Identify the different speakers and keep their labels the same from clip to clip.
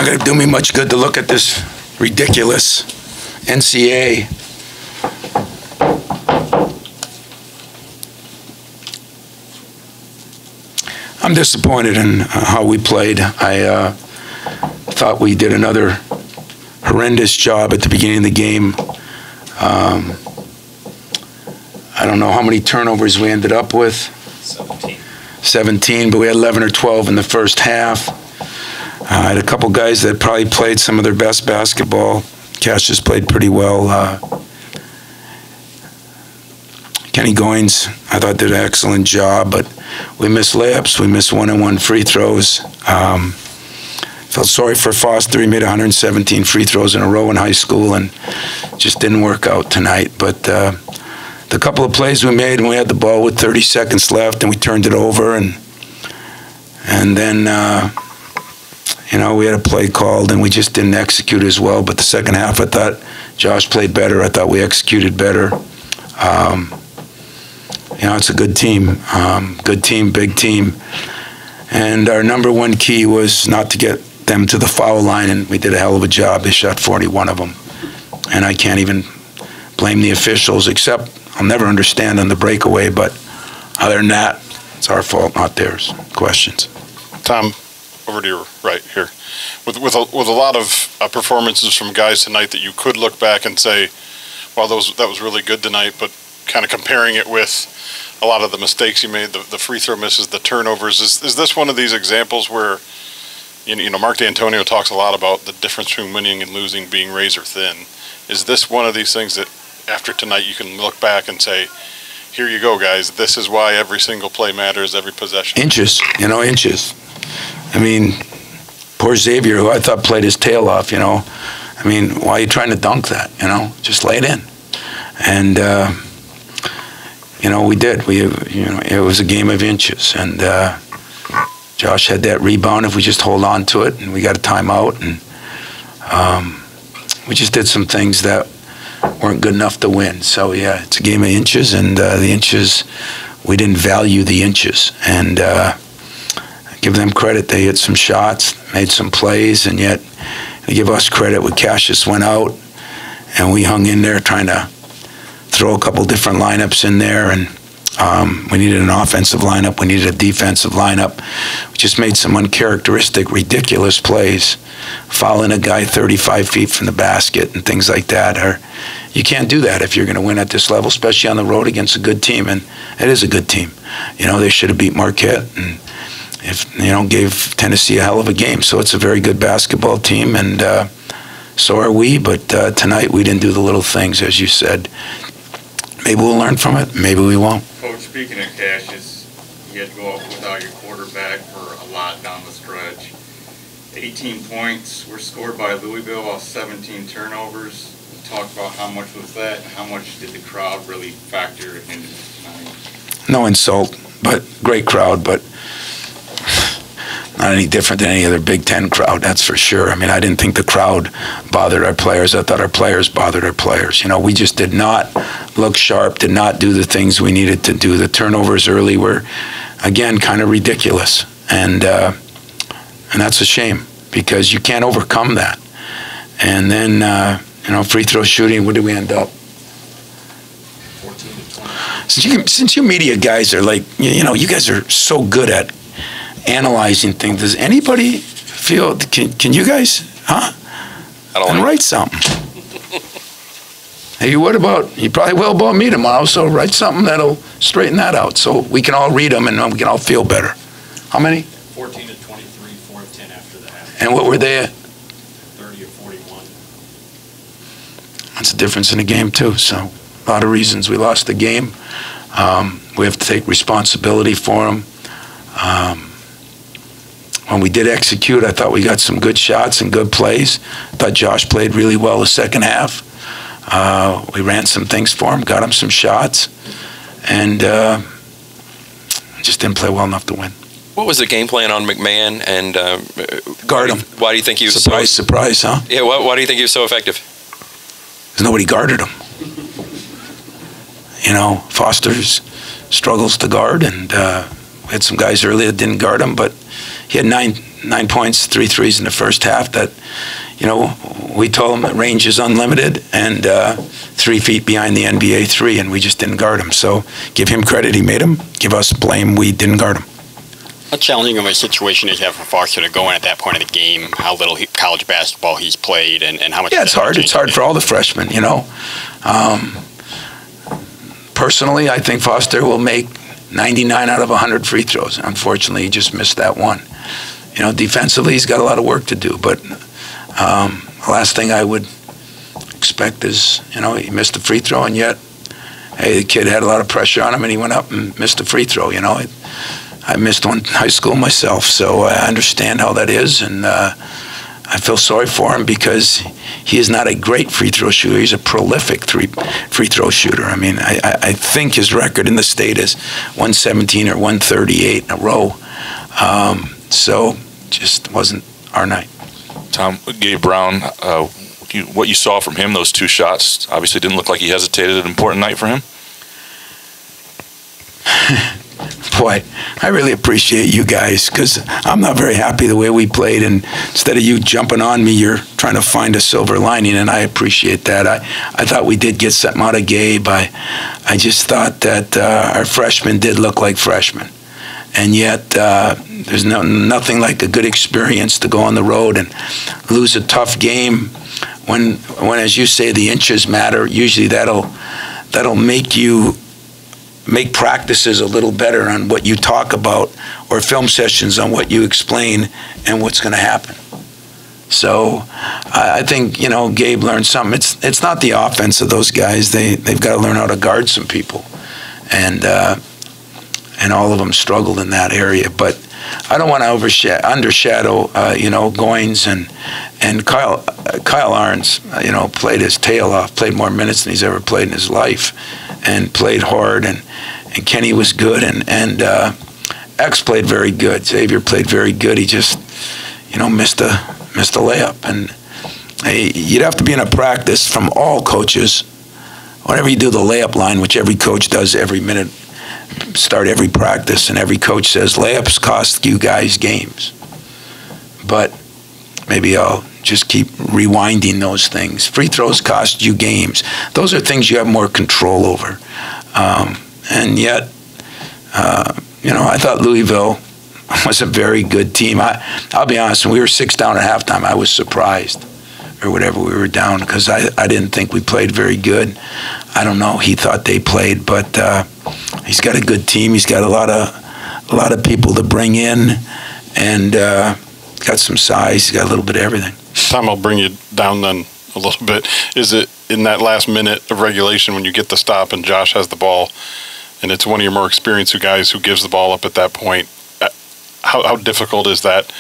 Speaker 1: Not going to do me much good to look at this ridiculous NCAA. I'm disappointed in how we played. I thought we did another horrendous job at the beginning of the game. I don't know how many turnovers we ended up with. 17, but we had 11 or 12 in the first half. I had a couple guys that probably played some of their best basketball. Cassius played pretty well. Kenny Goins, I thought, did an excellent job, but we missed layups. We missed one-on-one free throws. Felt sorry for Foster. He made 117 free throws in a row in high school and just didn't work out tonight. But the couple of plays we made, and we had the ball with 30 seconds left, and we turned it over, and then we had a play called, and we just didn't execute as well. But the second half, I thought Josh played better. I thought we executed better. It's a good team, big team. And our number one key was not to get them to the foul line, and we did a hell of a job. They shot 41 of them. And I can't even blame the officials, except I'll never understand on the breakaway, but other than that, it's our fault, not theirs. Questions?
Speaker 2: Tom, over to your right here. With a lot of performances from guys tonight that you could look back and say, well, that was really good tonight, but kind of comparing it with a lot of the mistakes you made, the free throw misses, the turnovers. Is this one of these examples where, Mark D'Antonio talks a lot about the difference between winning and losing being razor thin. Is this one of these things that after tonight you can look back and say, here you go, guys, this is why every single play matters, every possession?
Speaker 1: Inches. I mean, poor Xavier, who I thought played his tail off, I mean, why are you trying to dunk that, Just lay it in. And, we did. It was a game of inches. And Josh had that rebound if we just hold on to it, and we got a timeout. And we just did some things that weren't good enough to win. So, yeah, it's a game of inches, and the inches, we didn't value the inches. And give them credit. They hit some shots, made some plays, and yet they give us credit when Cassius went out, and we hung in there trying to throw a couple different lineups in there, and we needed an offensive lineup. We needed a defensive lineup. We just made some uncharacteristic, ridiculous plays, fouling a guy 35 feet from the basket and things like that. Or you can't do that if you're going to win at this level, especially on the road against a good team, and it is a good team. They should have beat Marquette, and gave Tennessee a hell of a game. So it's a very good basketball team, and so are we. But tonight we didn't do the little things, as you said. Maybe we'll learn from it. Maybe we won't.
Speaker 3: Coach, speaking of Cassius, you had to go off without your quarterback for a lot down the stretch. 18 points were scored by Louisville off 17 turnovers. Talk about how much was that, and how much did the crowd really factor into this tonight?
Speaker 1: No insult, but great crowd, but not any different than any other Big Ten crowd, that's for sure. I mean, I didn't think the crowd bothered our players. I thought our players bothered our players. We just did not look sharp, did not do the things we needed to do. The turnovers early were, again, kind of ridiculous. And that's a shame, because you can't overcome that. And then, free throw shooting, where did we end up?
Speaker 4: 14 to 20.
Speaker 1: Since you media guys are like, you guys are so good at analyzing things, does anybody feel, can you guys, and write something? Hey, you probably will about me tomorrow, so write something that'll straighten that out so we can all read them and we can all feel better. How many?
Speaker 4: 14 to 23, 4 of 10 after the half.
Speaker 1: And what were they at?
Speaker 4: 30 or 41.
Speaker 1: That's a difference in the game, too. So a lot of reasons we lost the game. We have to take responsibility for them. When we did execute, I thought we got some good shots and good plays. I thought Josh played really well the second half. We ran some things for him, got him some shots, and just didn't play well enough to win.
Speaker 5: What was the game plan on McMahon, and
Speaker 1: guard him?
Speaker 5: Why do you think he was
Speaker 1: surprise, huh?
Speaker 5: Yeah. Why do you think he was so effective?
Speaker 1: Because nobody guarded him. Foster struggles to guard, and we had some guys early that didn't guard him, but he had nine points, 3 threes in the first half that, you know, we told him that range is unlimited and 3 feet behind the NBA 3, and we just didn't guard him. So give him credit, he made him. Give us blame, we didn't guard him.
Speaker 6: How challenging of a situation is that for Foster to go in at that point of the game, how little college basketball he's played, and how much...
Speaker 1: Yeah, it's hard. It's hard for all the freshmen, you know. Personally, I think Foster will make 99 out of 100 free throws. Unfortunately, he just missed that one. You know, defensively, he's got a lot of work to do, but the last thing I would expect is, you know, he missed a free throw, and yet, hey, the kid had a lot of pressure on him, and he went up and missed a free throw, you know. I missed one in high school myself, so I understand how that is, and I feel sorry for him because he is not a great free throw shooter. He's a prolific free throw shooter. I mean, I think his record in the state is 117 or 138 in a row. So just wasn't our night.
Speaker 7: Tom, Gabe Brown, what you saw from him, those 2 shots, obviously didn't look like he hesitated. An important night for him?
Speaker 1: Boy, I really appreciate you guys because I'm not very happy the way we played, and instead of you jumping on me, you're trying to find a silver lining, and I appreciate that. I thought we did get something out of Gabe. I just thought that our freshmen did look like freshmen, and yet there's nothing like a good experience to go on the road and lose a tough game when as you say, the inches matter. Usually that'll make you make practices a little better on what you talk about, or film sessions on what you explain and what's going to happen. So I think, you know, Gabe learned something. It's not the offense of those guys. They've got to learn how to guard some people, and all of them struggled in that area. But I don't want to undershadow you know, Goins and Kyle Arns. You know, played his tail off, played more minutes than he's ever played in his life, and played hard, and Kenny was good, and X played very good. Xavier played very good. He just, you know, missed a layup. And hey, you'd have to be in a practice from all coaches. Whenever you do the layup line, which every coach does every minute, start every practice, and every coach says layups cost you guys games. But maybe I'll just keep rewinding those things. Free throws cost you games. Those are things you have more control over. And yet, you know, I thought Louisville was a very good team. I'll be honest, when we were 6 down at halftime, I was surprised, or whatever we were down, because I didn't think we played very good. I don't know, he thought they played, but he's got a good team. He's got a lot of people to bring in, and got some size. He's got a little bit of everything.
Speaker 2: Tom, I'll bring you down then a little bit. Is it in that last minute of regulation when you get the stop and Josh has the ball, and it's one of your more experienced guys who gives the ball up at that point? How difficult is that?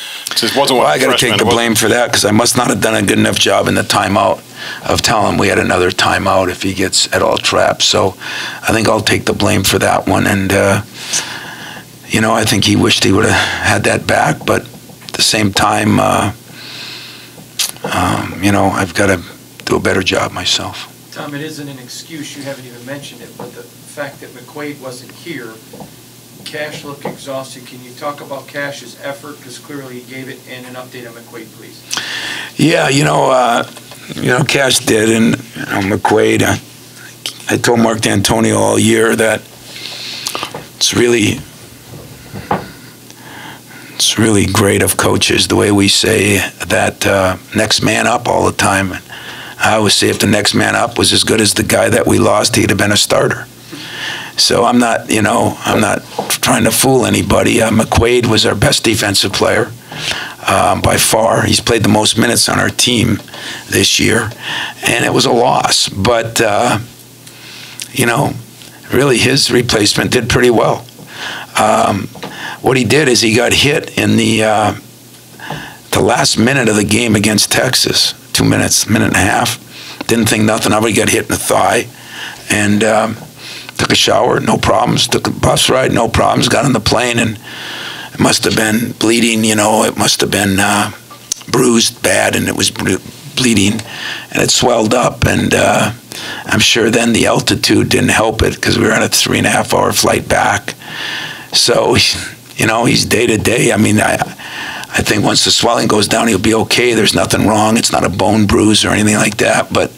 Speaker 1: Well, I got to take the blame for that because I must not have done a good enough job in the timeout of telling him we had another timeout if he gets at all trapped. So I think I'll take the blame for that one. And, you know, I think he wished he would have had that back. But at the same time, you know, I've got to do a better job myself.
Speaker 8: Tom, it isn't an excuse. You haven't even mentioned it. But the fact that McQuaid wasn't here, Cash looked exhausted. Can you talk about Cash's effort? Because clearly he gave it, and an update on McQuaid, please. Yeah,
Speaker 1: you know, Cash did, and McQuaid. I told Mark D'Antonio all year that it's really great of coaches the way we say that next man up all the time. I always say if the next man up was as good as the guy that we lost, he'd have been a starter. So I'm not trying to fool anybody. McQuaid was our best defensive player by far. He's played the most minutes on our team this year, and it was a loss. But, you know, really his replacement did pretty well. What he did is he got hit in the last minute of the game against Texas, 2 minutes, minute and a half. Didn't think nothing of it. He got hit in the thigh, and took a shower, no problems. Took a bus ride, no problems. Got on the plane, and it must have been bleeding. You know, it must have been bruised bad, and it was bleeding, and it swelled up. And I'm sure then the altitude didn't help it because we were on a 3.5-hour flight back. So, you know, he's day to day. I mean, I think once the swelling goes down, he'll be okay. There's nothing wrong. It's not a bone bruise or anything like that, but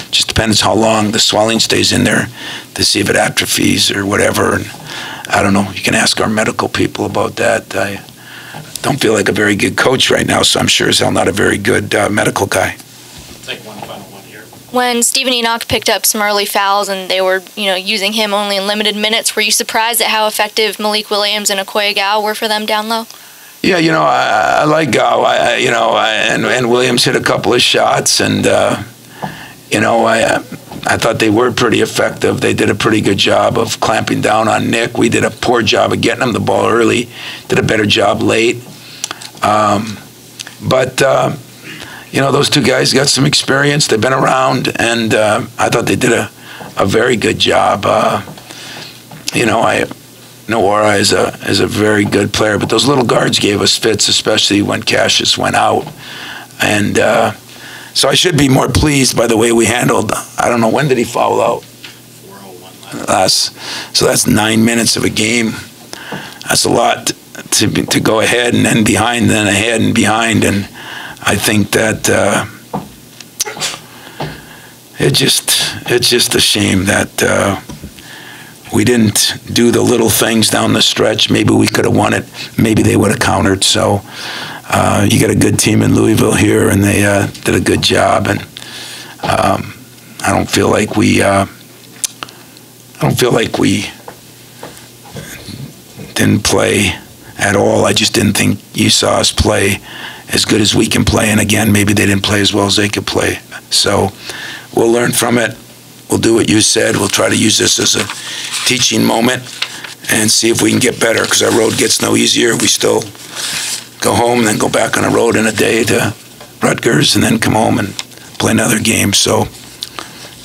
Speaker 1: just depends how long the swelling stays in there to see if it atrophies or whatever. And I don't know. You can ask our medical people about that. I don't feel like a very good coach right now, so I'm sure as hell not a very good medical guy.
Speaker 4: Take one final one here.
Speaker 9: When Stephen Enoch picked up some early fouls and they were, using him only in limited minutes, were you surprised at how effective Malik Williams and Okoye Gow were for them down low?
Speaker 1: Yeah, I like Gow. And Williams hit a couple of shots, and I thought they were pretty effective. They did a pretty good job of clamping down on Nick. We did a poor job of getting him the ball early. Did a better job late. But those two guys got some experience. They've been around, and I thought they did a very good job. Noora is a very good player, but those little guards gave us fits, especially when Cassius went out. And so I should be more pleased by the way we handled. I don't know, when did he foul out?
Speaker 4: 4:01 left.
Speaker 1: So that's 9 minutes of a game. That's a lot to go ahead and then behind, then ahead and behind. And I think that it's just a shame that we didn't do the little things down the stretch. Maybe we could have won it. Maybe they would have countered. So you got a good team in Louisville here, and they did a good job. And I don't feel like we didn't play at all. I just didn't think you saw us play as good as we can play. And again, maybe they didn't play as well as they could play. So we'll learn from it. We'll do what you said. We'll try to use this as a teaching moment and see if we can get better, because our road gets no easier. We still go home and then go back on the road in a day to Rutgers and then come home and play another game. So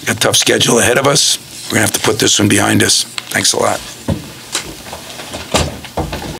Speaker 1: we got a tough schedule ahead of us. We're going to have to put this one behind us. Thanks a lot.